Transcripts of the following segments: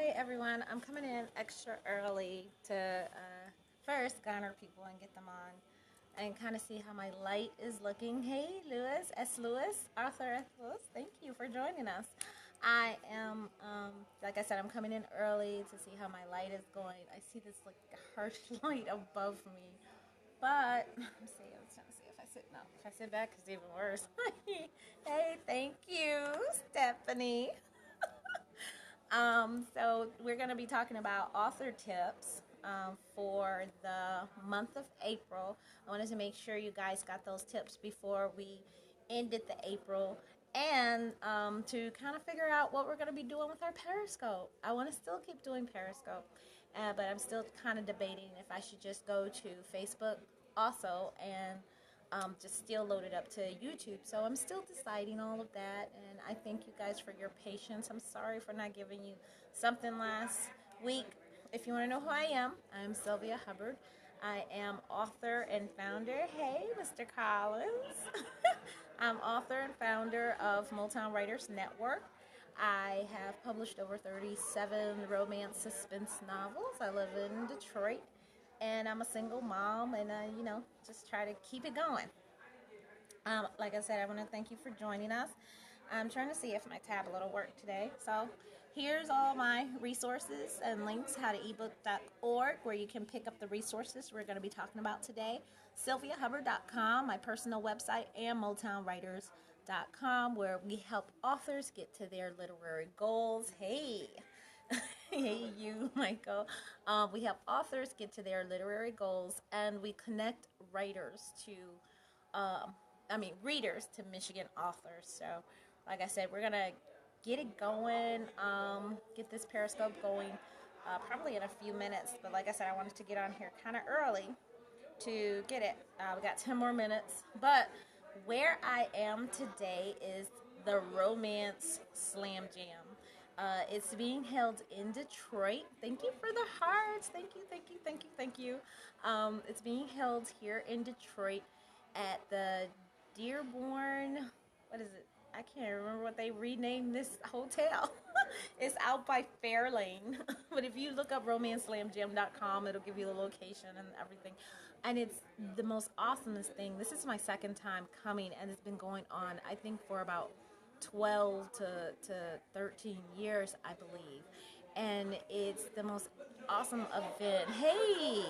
Hi everyone, I'm coming in extra early to first garner people and get them on and kind of see how my light is looking. Hey Lewis, S. Lewis, Arthur S. Lewis, thank you for joining us. I am, like I said, I'm coming in early to see how my light is going. I see this like harsh light above me, but I'm trying to see if I sit, no, if I sit back it's even worse. Hey, thank you, Stephanie. So we're going to be talking about author tips for the month of April. I wanted to make sure you guys got those tips before we ended the April, and to kind of figure out what we're going to be doing with our Periscope. I want to still keep doing Periscope, but I'm still kind of debating if I should just go to Facebook also and just still loaded up to YouTube. So I'm still deciding all of that, and I thank you guys for your patience. I'm sorry for not giving you something last week. If you want to know who I am, I'm Sylvia Hubbard. I am author and founder. Hey, Mr. Collins. I'm author and founder of Motown Writers Network. I have published over 37 romance suspense novels. I live in Detroit, and I'm a single mom, and just try to keep it going. Like I said, I want to thank you for joining us. I'm trying to see if my tablet will work today. So here's all my resources and links, howtoebook.org, where you can pick up the resources we're going to be talking about today. SylviaHubbard.com, my personal website, and MotownWriters.com, where we help authors get to their literary goals. Hey, hey, you, Michael. We help authors get to their literary goals, and we connect readers to Michigan authors. So, like I said, we're gonna get it going, get this Periscope going, probably in a few minutes. But like I said, I wanted to get on here kind of early to get it. We got 10 more minutes. But where I am today is the Romance Slam Jam. It's being held in Detroit. Thank you for the hearts. Thank you, thank you, thank you, thank you. It's being held here in Detroit at the Dearborn, what is it? I can't remember what they renamed this hotel. It's out by Fairlane. But if you look up romanceslamjam.com, it'll give you the location and everything. And it's the most awesomest thing. This is my second time coming, and it's been going on, I think, for about 12 to 13 years, I believe. And it's the most awesome event. Hey,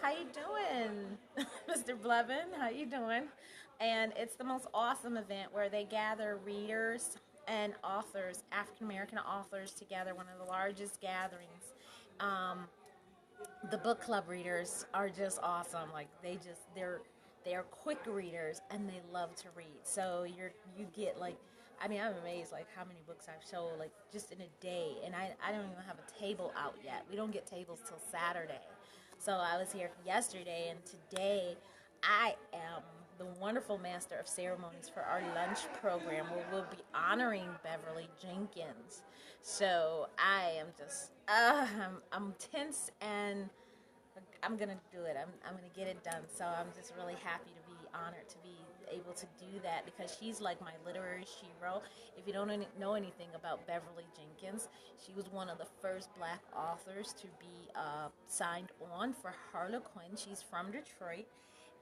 how you doing, Mr. Blevin? How you doing? And it's the most awesome event where they gather readers and authors, African American authors, together. One of the largest gatherings. The book club readers are just awesome. Like they're quick readers and they love to read. So you get like, I'm amazed like how many books I've sold like just in a day, and I don't even have a table out yet. We don't get tables till Saturday. So I was here yesterday, and today I am the wonderful master of ceremonies for our lunch program, where we'll be honoring Beverly Jenkins. So I am just, I'm tense, and I'm gonna do it. I'm gonna get it done. So I'm just really happy to be honored to be able to do that, because she's like my literary shero. If you don't know anything about Beverly Jenkins, she was one of the first Black authors to be signed on for Harlequin. She's from Detroit,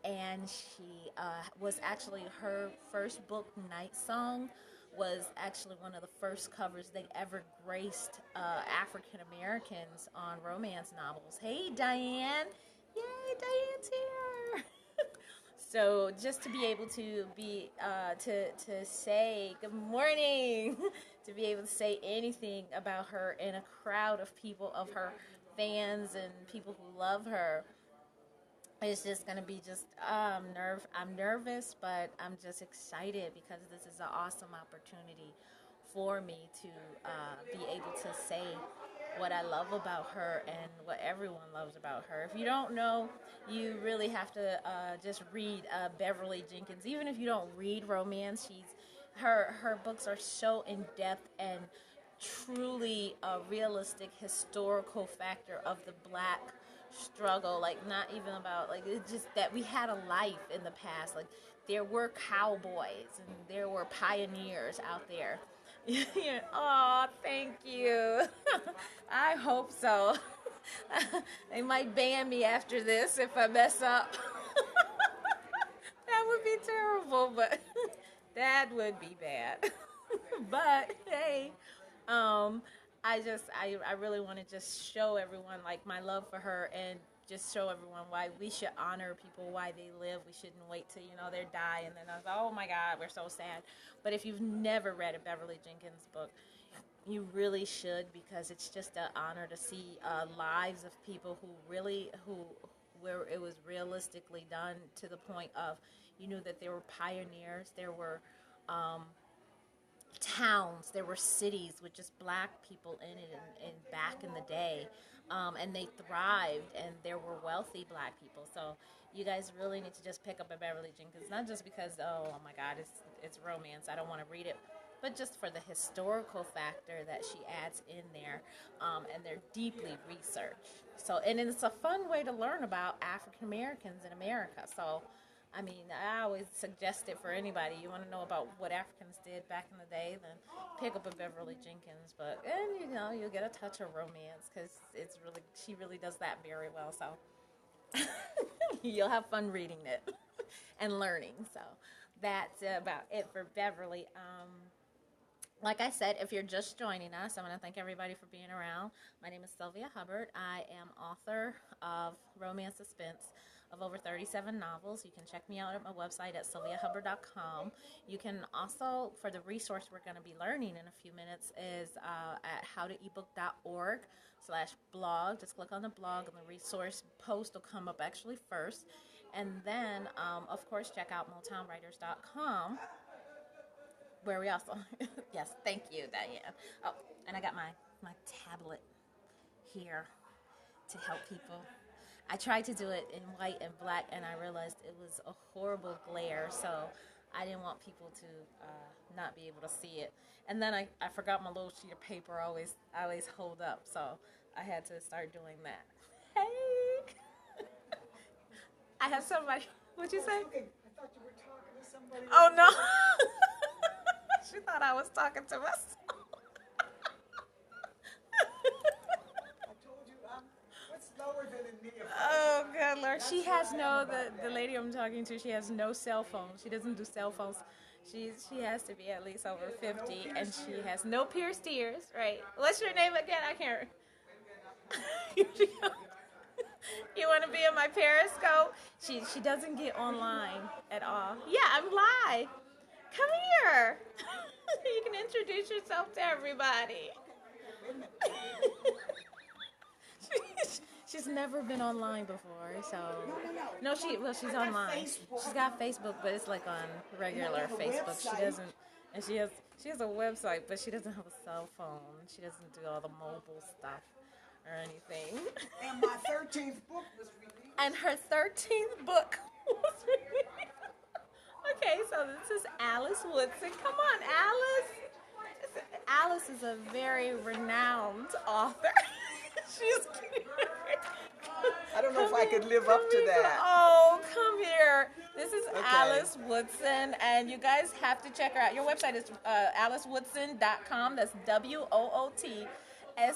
and she was actually, her first book, Night Song, was actually one of the first covers they ever graced African Americans on romance novels. Hey, Diane! Yay, Diane's here! So just to be able to be to say good morning, to be able to say anything about her in a crowd of people, of her fans and people who love her, it's just going to be just I'm nervous, but I'm just excited, because this is an awesome opportunity for me to be able to say what I love about her and what everyone loves about her. If you don't know, you really have to just read Beverly Jenkins. Even if you don't read romance, her books are so in depth and truly a realistic historical factor of the Black struggle. Like, not even about, like, it's just that we had a life in the past. Like, there were cowboys and there were pioneers out there, Oh, thank you. I hope so. They might ban me after this if I mess up. That would be terrible, but that would be bad. But hey, um, I really want to just show everyone like my love for her and just show everyone why we should honor people, why they live. We shouldn't wait till they die and then I was like, oh my God, we're so sad. But if you've never read a Beverly Jenkins book, you really should, because it's just an honor to see lives of people where it was realistically done to the point of you knew that there were pioneers, there were towns, there were cities with just black people in it and back in the day, and they thrived, and there were wealthy black people. So you guys really need to just pick up a Beverly Jenkins, not just because oh my God, it's romance, I don't want to read it, but just for the historical factor that she adds in there, and they're deeply researched. So, and it's a fun way to learn about African Americans in America. So, I mean, I always suggest it for anybody. You want to know about what Africans did back in the day, then pick up a Beverly Jenkins book, and you'll get a touch of romance because she really does that very well. So, you'll have fun reading it and learning. So, that's about it for Beverly. Like I said, if you're just joining us, I want to thank everybody for being around. My name is Sylvia Hubbard. I am author of romance suspense of over 37 novels. You can check me out at my website at sylviahubbard.com. You can also, for the resource we're going to be learning in a few minutes, is at howtoebook.org/blog. Just click on the blog and the resource post will come up actually first. And then, of course, check out motownwriters.com. Where we also, yes, thank you, Diane. Oh, and I got my tablet here to help people. I tried to do it in white and black, and I realized it was a horrible glare, so I didn't want people to not be able to see it. And then I forgot my little sheet of paper I always hold up, so I had to start doing that. Hey! I have somebody, what'd you say? I thought you were talking to somebody. Oh, no. She thought I was talking to myself. I told you, what's lower than a knee? Oh, good Lord. She has the lady I'm talking to, she has no cell phone. She doesn't do cell phones. She has to be at least over 50, and she has no pierced ears. Right. What's your name again? I can't. You want to be in my Periscope? She doesn't get online at all. Yeah, I'm live. Come here. You can introduce yourself to everybody. She's never been online before, so no, she's online. She's got Facebook, but it's like on regular Facebook. She doesn't, and she has a website, but she doesn't have a cell phone. She doesn't do all the mobile stuff or anything. And my 13th book was released. And her 13th book was released. Okay, so this is Alice Woodson. Come on, Alice. Alice is a very renowned author. She's cute. I don't know if I could live up to that. Oh, come here. This is Alice Woodson, and you guys have to check her out. Your website is alicewoodson.com. That's WOOTSON. I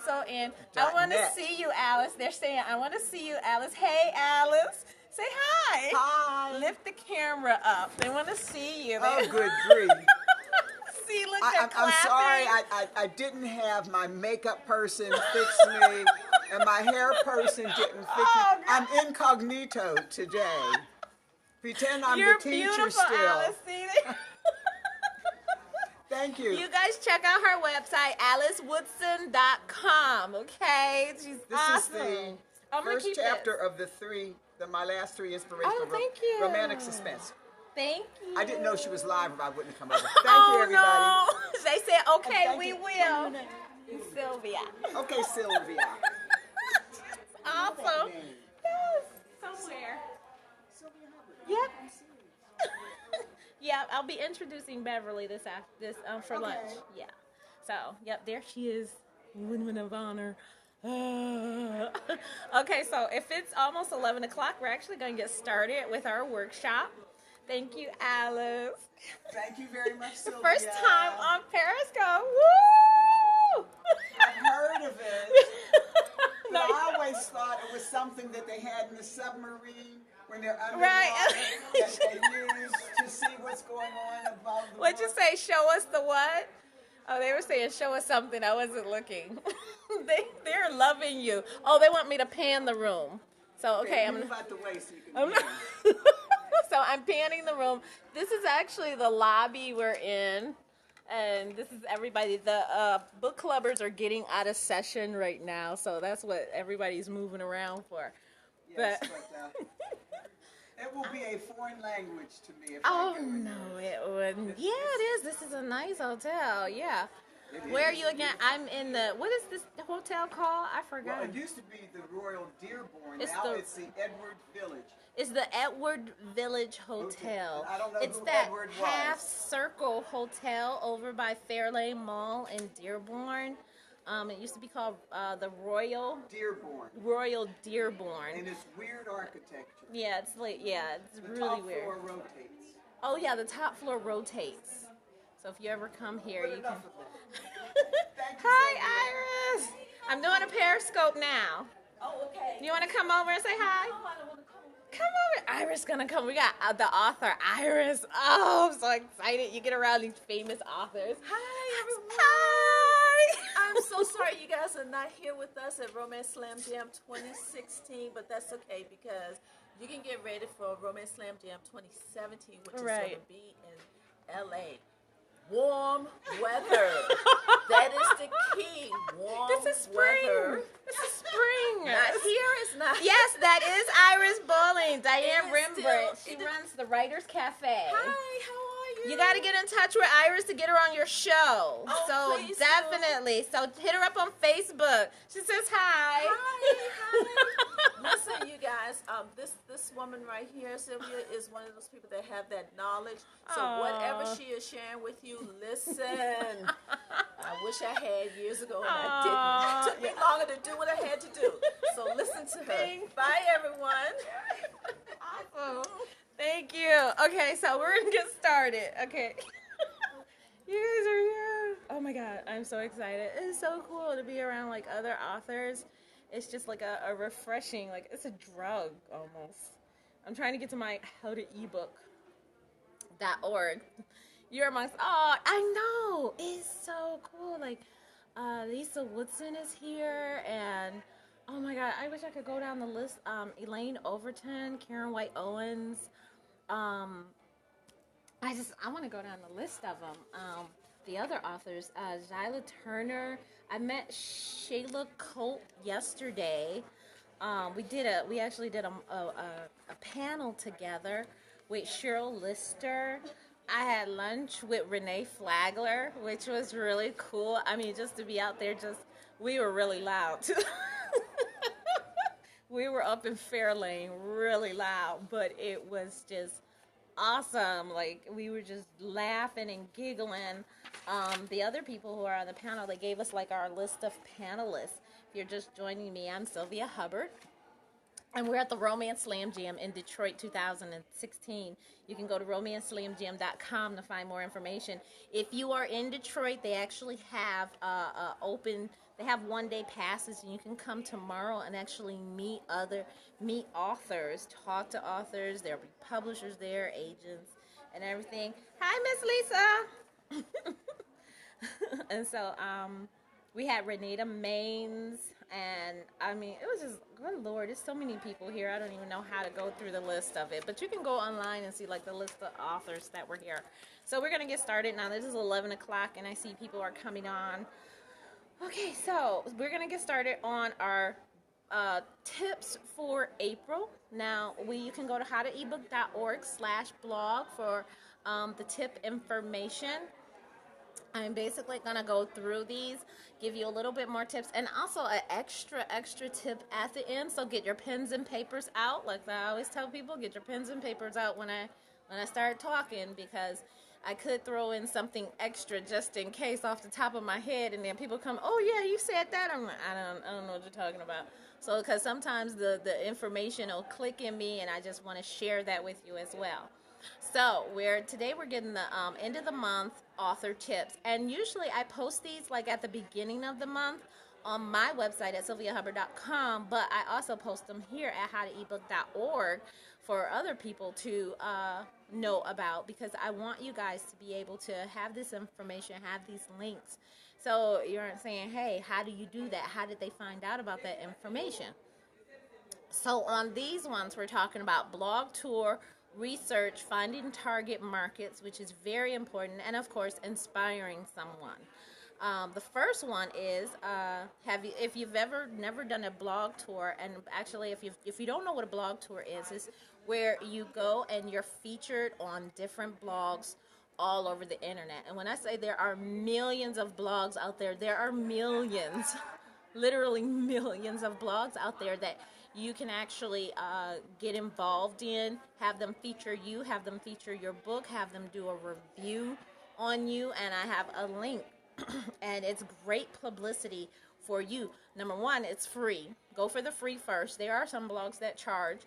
want to see you, Alice. They're saying, I want to see you, Alice. Hey, Alice. Say hi. Hi. Lift the camera up. They want to see you. Oh, good grief. See, look, they're clapping. I'm sorry. I didn't have my makeup person fix me, and my hair person didn't fix me. I'm incognito today. Pretend I'm the teacher still. Alice. See Thank you. You guys check out her website, alicewoodson.com, okay? She's awesome. This is the first chapter of my last three inspirational romantic suspense. Thank you. I didn't know she was live or I wouldn't have come over. Thank you, everybody. No. They said, okay, we will. Sylvia. Okay, Sylvia. Awesome. Yes, somewhere. Sylvia Hubbard. Yep. Yeah, I'll be introducing Beverly for lunch. Yeah. So, yep, there she is, woman of honor. Okay, so if it's almost 11 o'clock, we're actually going to get started with our workshop. Thank you, Alice. Thank you very much, Sylvia. First time on Periscope. Woo! they had in the submarine when they're underwater Right. that they use to see what's going on above the What'd you water. say? Show us the what? Oh, they were saying show us something. I wasn't looking. They're loving you. Oh, they want me to pan the room. So okay, I'm move gonna. out the way so you can I'm hear not- so I'm panning the room. This is actually the lobby we're in, and this is everybody. The book clubbers are getting out of session right now, so that's what everybody's moving around for. Yes, But but it will be a foreign language to me if oh I go in no, there. it wouldn't. Yeah, it is. This is a nice hotel. Yeah. It Where are is. you again? I'm in the. What is this hotel called? I forgot. Well, it used to be the Royal Dearborn. It's Now the- it's the Edward Village. It's the Edward Village Hotel. I don't know It's who that Edward was. half circle hotel over by Fairlane Mall in Dearborn. It used to be called the Royal Dearborn. And it's weird architecture. Yeah, it's like it's The really top weird. floor rotates. Oh yeah, the top floor rotates. So if you ever come here, But you can. enough of that. Thank you, Hi, Sylvia. Iris. I'm doing a Periscope now. Oh, okay. You want to come over and say hi? Oh, I don't want to come. Come over. Iris gonna come. We got the author, Iris. Oh, I'm so excited. You get around these famous authors. Hi, everyone. Hi. I'm so sorry you guys are not here with us at Romance Slam Jam 2016, but that's okay because you can get ready for Romance Slam Jam 2017, which is going Right. to be in LA. Warm weather. That is the key. Warm This is spring. weather. This is spring. Not here, it's not. Yes, that is Iris Bowling. Diane It is Rembrandt. still- She runs the Writers Cafe. Hi, how are you? You got to get in touch with Iris to get her on your show. Oh, so please do. definitely. So hit her up on Facebook. She says hi. Hi. Listen, you guys, this woman right here, Sylvia, is one of those people that have that knowledge. So Aw. whatever she is sharing with you, listen. I wish I had years ago and I didn't. Aw. It took me longer to do what I had to do. So listen to her. Thank Bye, everyone. Awesome. Thank you. Okay, so we're gonna get started. Okay. You guys are here. Oh my god, I'm so excited. It's so cool to be around like other authors. It's just like a refreshing, like it's a drug almost. I'm trying to get to my howtoebook.org. You're amongst, oh, I know. It's so cool. Like Lisa Woodson is here, and oh my god, I wish I could go down the list. Elaine Overton, Karen White Owens. I want to go down the list of them. The other authors, Zyla Turner. I met Shayla Colt yesterday. We actually did a panel together with Cheryl Lister. I had lunch with Renee Flagler, which was really cool. I mean, just to be out there, we were really loud too. We were up in Fairlane, really loud, but it was just awesome. Like, we were just laughing and giggling. The other people who are on the panel, they gave us like our list of panelists. If you're just joining me, I'm Sylvia Hubbard, and we're at the Romance Slam Jam in Detroit 2016. You can go to romanceslamjam.com to find more information. If you are in Detroit, they actually have they have one-day passes, and you can come tomorrow and actually meet authors, talk to authors. There'll be publishers there, agents, and everything. Hi, Miss Lisa. And so we had Renata Maines, and I mean, it was just, good Lord, there's so many people here. I don't even know how to go through the list of it, but you can go online and see like the list of authors that were here. So we're gonna get started now. This is 11 o'clock, and I see people are coming on. Okay, so we're gonna get started on our tips for April. Now, you can go to howtoebook.org/blog for the tip information. I'm basically going to go through these, give you a little bit more tips, and also an extra tip at the end. So get your pens and papers out. Like I always tell people, get your pens and papers out when I start talking, because I could throw in something extra just in case off the top of my head, and then people come, oh yeah, you said that. I'm like, I don't know what you're talking about. So, because sometimes the information will click in me, and I just want to share that with you as well. So today we're getting the end of the month author tips, and usually I post these like at the beginning of the month on my website at sylviahubbard.com, but I also post them here at howtoebook.org for other people to know about, because I want you guys to be able to have this information, have these links. So you're saying, hey, how do you do that? How did they find out about that information? So on these ones, we're talking about blog tour, research, finding target markets, which is very important, and of course, inspiring someone. The first one is if you've ever never done a blog tour, and actually if you don't know what a blog tour is where you go and you're featured on different blogs all over the internet. And when I say there are millions of blogs out there, there are millions, literally millions of blogs out there that you can actually get involved in, have them feature you, have them feature your book, have them do a review on you, and I have a link. And it's great publicity for you. Number one, it's free. Go for the free first. There are some blogs that charge.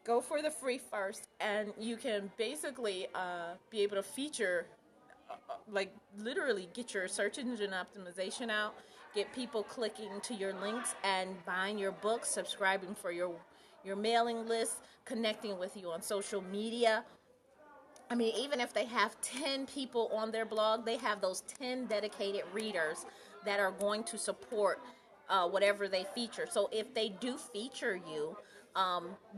Go for the free first, and you can basically be able to feature, like literally get your search engine optimization out, get people clicking to your links and buying your books, subscribing for your mailing list, connecting with you on social media. I mean, even if they have 10 people on their blog, they have those 10 dedicated readers that are going to support whatever they feature. So if they do feature you,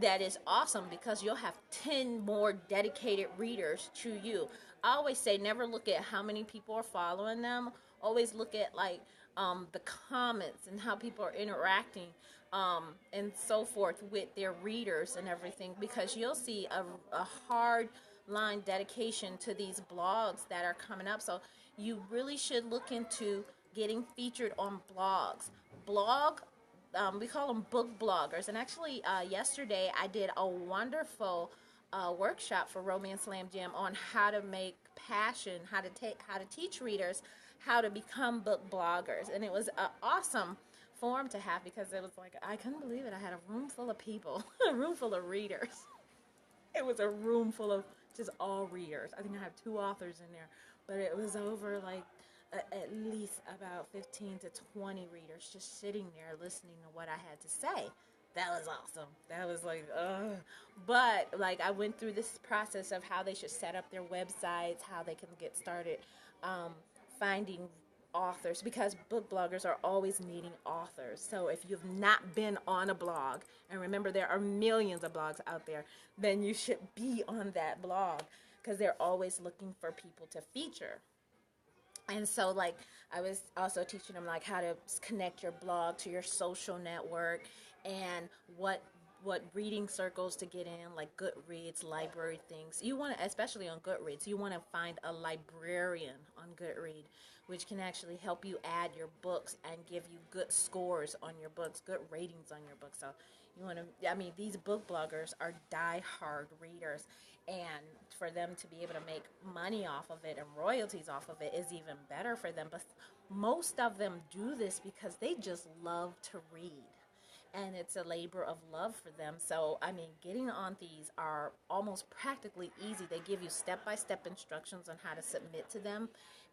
that is awesome, because you'll have 10 more dedicated readers to you. I always say never look at how many people are following them. Always look at like the comments and how people are interacting and so forth with their readers and everything, because you'll see a hard line dedication to these blogs that are coming up. So you really should look into getting featured on blogs. We call them book bloggers. And actually yesterday I did a wonderful workshop for Romance Slam Jam on how to make passion, how to teach readers how to become book bloggers. And it was an awesome forum to have, because it was like, I couldn't believe it. I had a room full of people, a room full of readers. It was a room full of just all readers. I think I have 2 authors in there, but it was over like at least about 15 to 20 readers just sitting there listening to what I had to say. That was awesome. That was like, but like I went through this process of how they should set up their websites, how they can get started finding authors, because book bloggers are always needing authors. So if you've not been on a blog, and remember there are millions of blogs out there, then you should be on that blog, because they're always looking for people to feature. And so like I was also teaching them like how to connect your blog to your social network, and what reading circles to get in, like Goodreads, library things. You want to, especially on Goodreads, you want to find a librarian on Goodreads, which can actually help you add your books and give you good scores on your books, good ratings on your books. So you want to, I mean, these book bloggers are die-hard readers, and for them to be able to make money off of it and royalties off of it is even better for them. But most of them do this because they just love to read, and it's a labor of love for them. So, I mean, getting on these are almost practically easy. They give you step-by-step instructions on how to submit to them,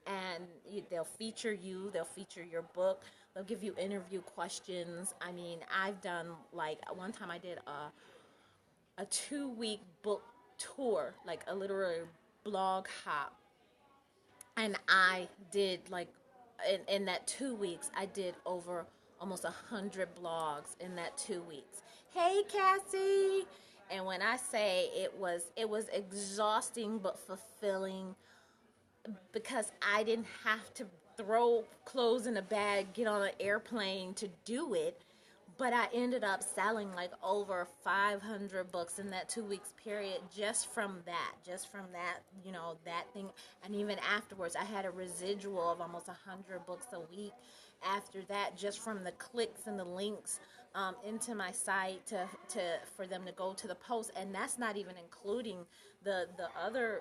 and they'll feature you, they'll feature your book, they'll give you interview questions. I mean, I've done, like, one time I did a 2-week book tour, like a literary blog hop, and I did, like, in that 2 weeks, I did over almost 100 blogs in that 2 weeks. Hey, Cassie! And when I say it was exhausting but fulfilling, because I didn't have to throw clothes in a bag, get on an airplane to do it, but I ended up selling like over 500 books in that 2 weeks period just from that, you know, that thing. And even afterwards, I had a residual of almost 100 books a week after that, just from the clicks and the links into my site for them to go to the post. And that's not even including the other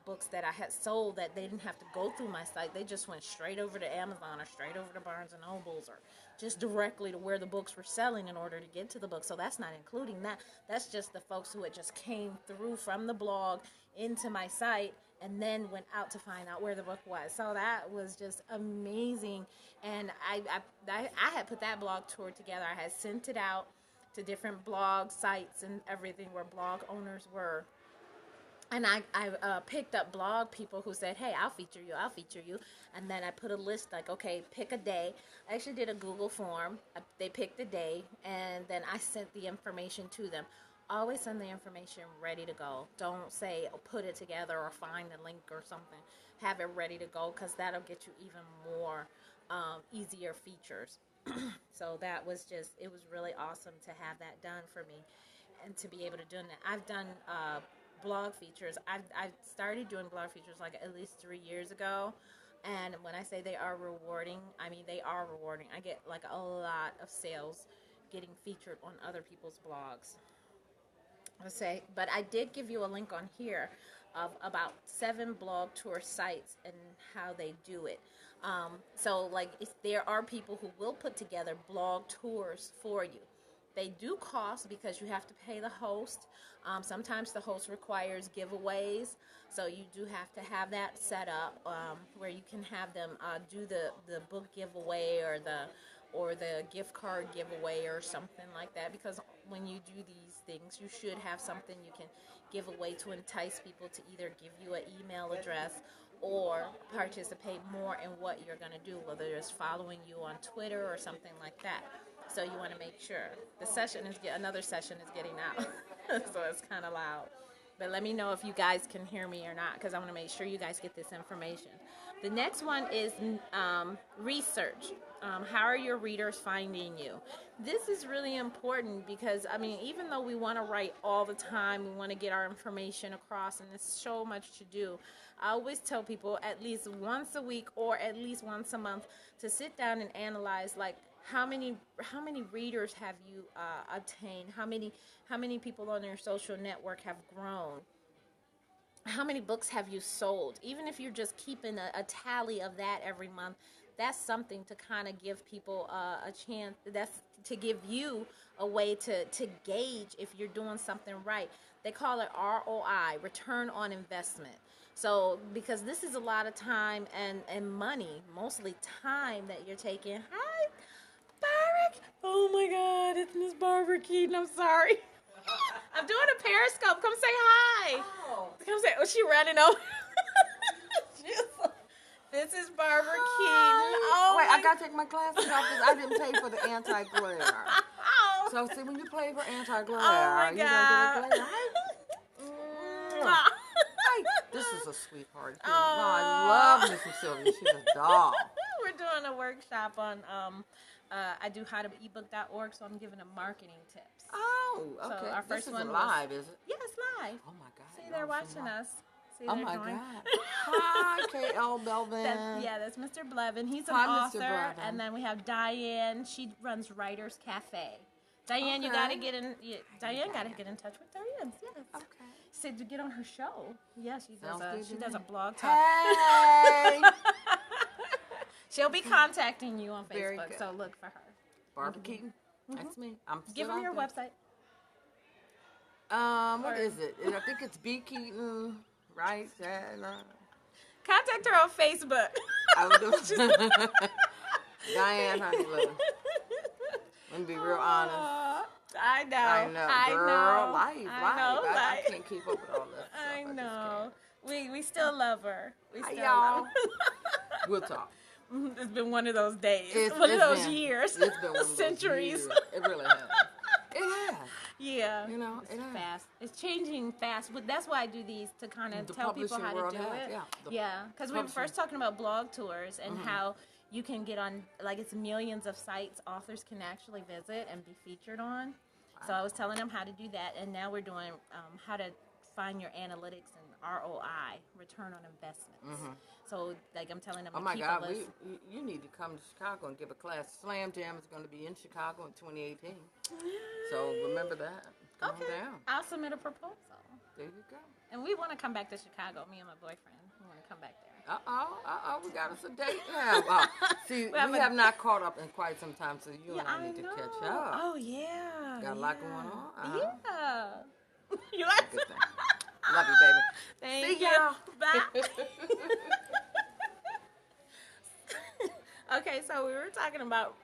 books that I had sold that they didn't have to go through my site. They just went straight over to Amazon or straight over to Barnes and Nobles, or just directly to where the books were selling in order to get to the book. So that's not including that. That's just the folks who had just came through from the blog into my site and then went out to find out where the book was. So that was just amazing. And I had put that blog tour together. I had sent it out to different blog sites and everything where blog owners were. And I picked up blog people who said, hey, I'll feature you. And then I put a list like, okay, pick a day. I actually did a Google form. They picked a day, and then I sent the information to them. Always send the information ready to go. Don't say, put it together or find a link or something. Have it ready to go, because that'll get you even more easier features. So that was just, it was really awesome to have that done for me and to be able to do that. I've done blog features. I've started doing blog features like at least 3 years ago. And when I say they are rewarding, I mean they are rewarding. I get like a lot of sales getting featured on other people's blogs. But I did give you a link on here of about 7 blog tour sites and how they do it. So like if there are people who will put together blog tours for you. They do cost because you have to pay the host. Sometimes the host requires giveaways, so you do have to have that set up where you can have them do the book giveaway or the gift card giveaway or something like that. Because when you do these things, you should have something you can give away to entice people to either give you an email address or participate more in what you're going to do, whether it's following you on Twitter or something like that. So you want to make sure. Another session is getting out, so it's kind of loud. But let me know if you guys can hear me or not, because I want to make sure you guys get this information. The next one is research. How are your readers finding you? This is really important because, I mean, even though we want to write all the time, we want to get our information across, and there's so much to do, I always tell people at least once a week or at least once a month to sit down and analyze, like, how many readers have you obtained? How many people on your social network have grown? How many books have you sold? Even if you're just keeping a tally of that every month, that's something to kind of give people a chance. That's to give you a way to gauge if you're doing something right. They call it ROI, return on investment. So because this is a lot of time and money, mostly time that you're taking. Hi, Barbara. Oh my God, it's Miss Barbara Keaton. I'm sorry. I'm doing a Periscope. Come say hi. Oh. Come say. Oh, she running over. This is Barbara Keaton. Oh, wait, I gotta take my glasses off because I didn't pay for the anti-glare. Oh. So see, when you pay for anti-glare, Oh my you God. don't get a glare. Hi. This is a sweetheart. Oh. I love Mrs. Sylvia. She's a doll. We're doing a workshop on I do howtoebook.org, so I'm giving them marketing tips. Oh, okay. So our first this one isn't was, live, is it? Yeah, it's live. Oh my God. See, they're watching us. See, Oh they're my joining. God. Hi, K.L. Belvin. That's Mr. Blevin. He's an Hi, author. Mr. Blevin. And then we have Diane. She runs Writers Cafe. Diane, you Okay. gotta get in. Diane gotta get in touch with Diane. Yes. Okay. She said to get on her show. Yeah, she Sounds good to does a me. blog talk. Hey! She'll be contacting you on Very Facebook, good. so look for her. Barbara Keaton. That's me. I'm Give still them out your there. website. What Or- is it? I think it's B. Keaton, right? Contact her on Facebook. I would do Diane Honeylow. Let me be real honest. I know. I know. Girl, life. I life. can't keep up with all that stuff. I just know. We still love her. We Hi, still y'all. love her. We'll talk. It's been one of those days. It's one of those been- years. It's been one of those Centuries. years. It really has. It has. Yeah. You know, it It's has. fast. It's changing fast. But that's why I do these, to kind of The tell people publishing how to world do has, it. yeah. The Yeah. Because we were publishing- first talking about blog tours and how you can get on, like, it's millions of sites authors can actually visit and be featured on. So I was telling them how to do that, and now we're doing how to find your analytics and ROI, return on investments. So, like, I'm telling them Oh to my keep God, a list. you need to come to Chicago and give a class. Slam Jam is going to be in Chicago in 2018. So remember that. Come on Okay, down. I'll submit a proposal. There you go. And we want to come back to Chicago, me and my boyfriend. We want to come back there. We got us a date now. Wow. See, we have not caught up in quite some time, so you and I need to catch up. Oh, yeah. Got a lot going on. Yeah. You like Good thing. Love you, baby. Thank See you. y'all. Bye. Okay, so we were talking about.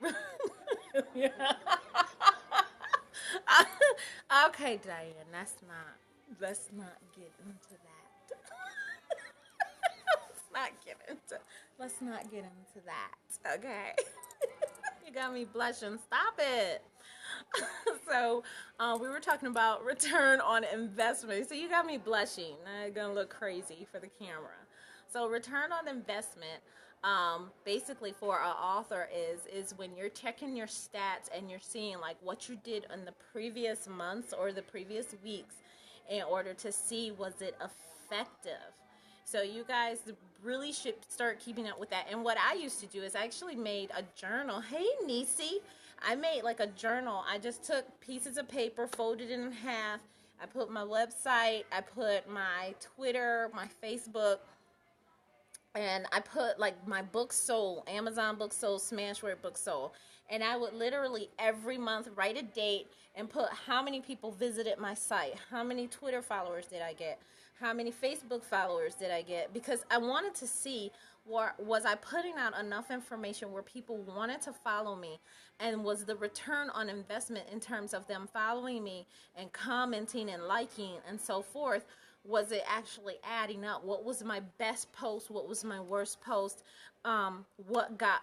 Okay, Diane, let's not get into that. Let's not get into that. Okay. You got me blushing. Stop it. So, we were talking about return on investment. So you got me blushing. I'm gonna look crazy for the camera. So return on investment, basically for an author is when you're checking your stats and you're seeing like what you did in the previous months or the previous weeks in order to see was it effective. So you guys really should start keeping up with that. And what I used to do is I actually made a journal. Hey, Nisi. I made like a journal. I just took pieces of paper, folded it in half. I put my website, I put my Twitter, my Facebook, and I put like my book sold, Amazon book sold, Smashword book sold. And I would literally every month write a date and put how many people visited my site, how many Twitter followers did I get, how many Facebook followers did I get, because I wanted to see was I putting out enough information where people wanted to follow me, and was the return on investment in terms of them following me and commenting and liking and so forth, was it actually adding up? What was my best post? What was my worst post? What got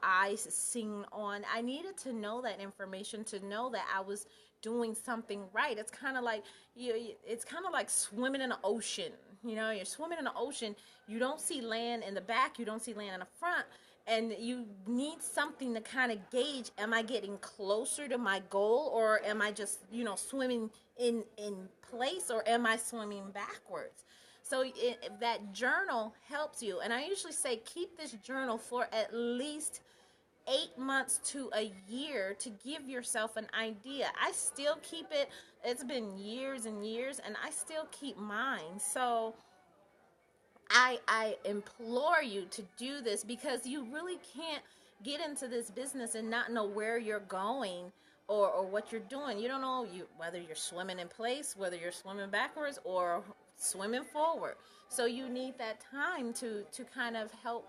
eyes seen on? I needed to know that information to know that I was doing something right. It's kind of like it's kind of like swimming in an ocean. You know, you're swimming in the ocean. You don't see land in the back. You don't see land in the front. And you need something to kind of gauge, am I getting closer to my goal, or am I just, swimming in place, or am I swimming backwards? So that journal helps you. And I usually say keep this journal for at least 8 months to a year to give yourself an idea. I still keep it. It's been years and years, and I still keep mine. So I implore you to do this, because you really can't get into this business and not know where you're going or what you're doing. You don't know whether you're swimming in place, whether you're swimming backwards or swimming forward. So you need that time to kind of help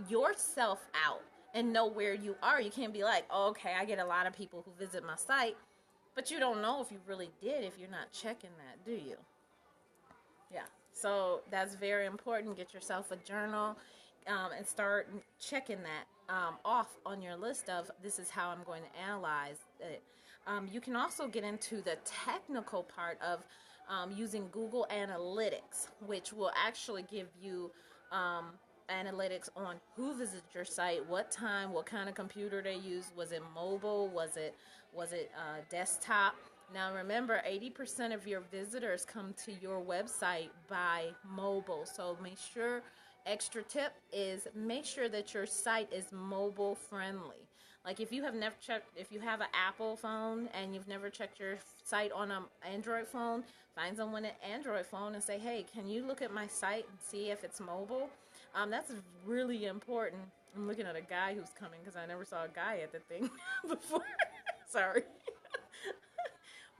yourself out and know where you are. You can't be like, oh, okay, I get a lot of people who visit my site, but you don't know if you really did if you're not checking that, do you? Yeah. So that's very important. Get yourself a journal and start checking that off on your list of this is how I'm going to analyze it. You can also get into the technical part of using Google Analytics, which will actually give you analytics on who visited your site, what time, what kind of computer they used. Was it mobile? Was it desktop? Now remember, 80% of your visitors come to your website by mobile. So make sure, extra tip is make sure that your site is mobile friendly. Like if you have never checked, if you have an Apple phone and you've never checked your site on an Android phone, find someone an Android phone and say, hey, can you look at my site and see if it's mobile? That's really important. I'm looking at a guy who's coming because I never saw a guy at the thing before. Sorry.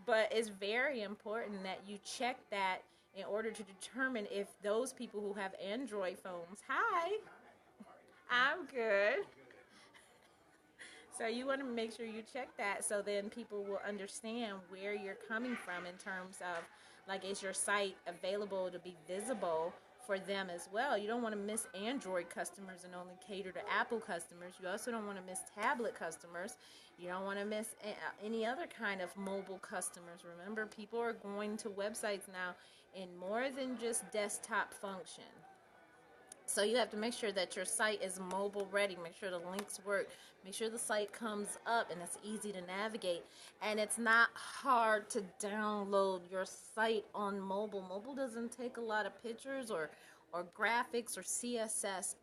But it's very important that you check that in order to determine if those people who have Android phones, hi, I'm good. So you want to make sure you check that, so then people will understand where you're coming from in terms of, like, is your site available to be visible for them as well? You don't want to miss Android customers and only cater to Apple customers. You also don't want to miss tablet customers. You don't want to miss any other kind of mobile customers. Remember, people are going to websites now in more than just desktop function. So you have to make sure that your site is mobile ready. Make sure the links work. Make sure the site comes up and it's easy to navigate. And it's not hard to download your site on mobile. Mobile doesn't take a lot of pictures or graphics or CSS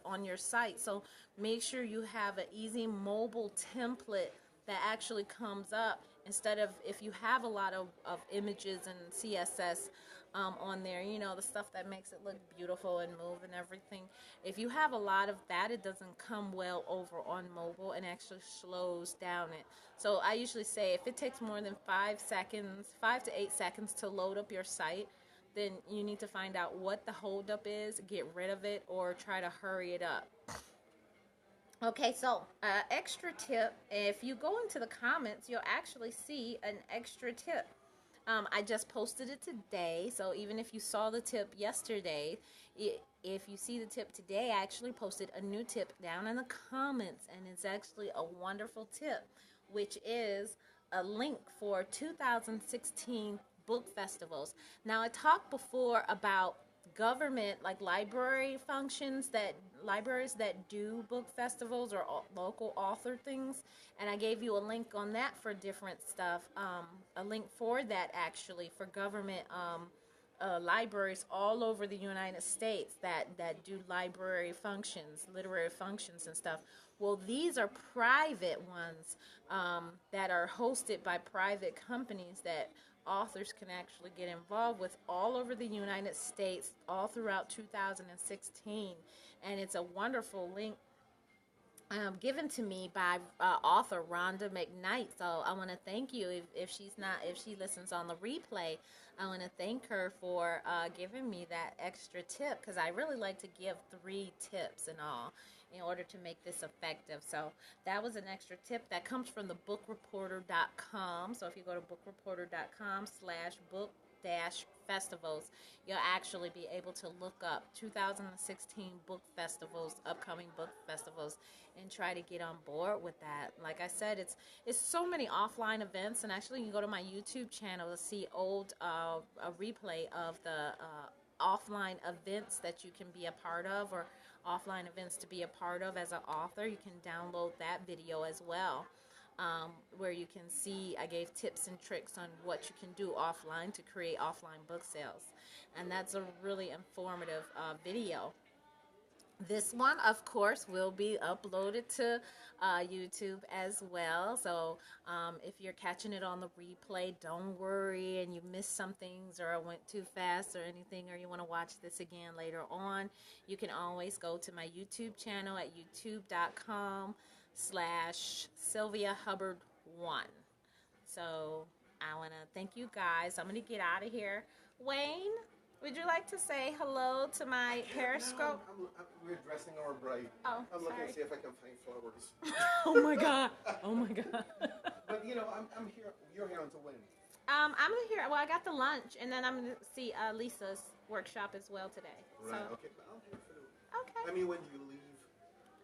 on your site. So make sure you have an easy mobile template that actually comes up, instead of if you have a lot of images and CSS on there, you know, the stuff that makes it look beautiful and move and everything. If you have a lot of that, it doesn't come well over on mobile and actually slows down it. So I usually say if it takes more than 5 seconds, 5 to 8 seconds to load up your site, then you need to find out what the holdup is, get rid of it, or try to hurry it up. Okay, so extra tip, if you go into the comments, you'll actually see an extra tip. I just posted it today, so even if you saw the tip yesterday, if you see the tip today, I actually posted a new tip down in the comments, and it's actually a wonderful tip, which is a link for 2016 book festivals. Now, I talked before about government, like libraries that do book festivals or local author things, and I gave you a link on that for different stuff, a link for that actually for government libraries all over the United States that do library functions, literary functions and stuff. Well, these are private ones that are hosted by private companies that authors can actually get involved with all over the United States, all throughout 2016. And it's a wonderful link given to me by author Rhonda McKnight. So I want to thank you. If she listens on the replay, I want to thank her for giving me that extra tip, because I really like to give 3 tips and all in order to make this effective. So that was an extra tip that comes from the bookreporter.com. So if you go to bookreporter.com/book-festivals, you'll actually be able to look up 2016 book festivals, upcoming book festivals, and try to get on board with that. Like I said, it's so many offline events, and actually you can go to my YouTube channel to see old a replay of the offline events that you can be a part of, or offline events to be a part of as an author. You can download that video as well, where you can see I gave tips and tricks on what you can do offline to create offline book sales, and that's a really informative video. This one, of course, will be uploaded to YouTube as well. So if you're catching it on the replay, don't worry and you missed some things, or I went too fast or anything, or you want to watch this again later on, you can always go to my YouTube channel at youtube.com/SylviaHubbard1. So I want to thank you guys. I'm going to get out of here. Wayne, would you like to say hello to my Periscope? No, we're dressing our bride. Oh, I'm looking sorry. to see if I can find flowers. Oh my god! Oh my god! But you know, I'm here. You're here until when? I'm here. Well, I got the lunch, and then I'm gonna see Lisa's workshop as well today. Right. So. Okay. But I'm here for. Okay. I mean, when do you leave?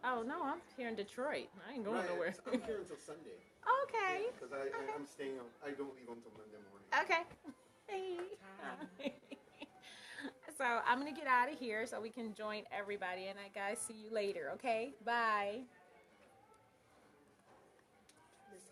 Oh no, I'm here in Detroit. I ain't going nowhere. So I'm here until Sunday. Okay. Because I'm staying on. I don't leave until Monday morning. Okay. Hey. So I'm gonna get out of here so we can join everybody, and I guys see you later. Okay. Bye.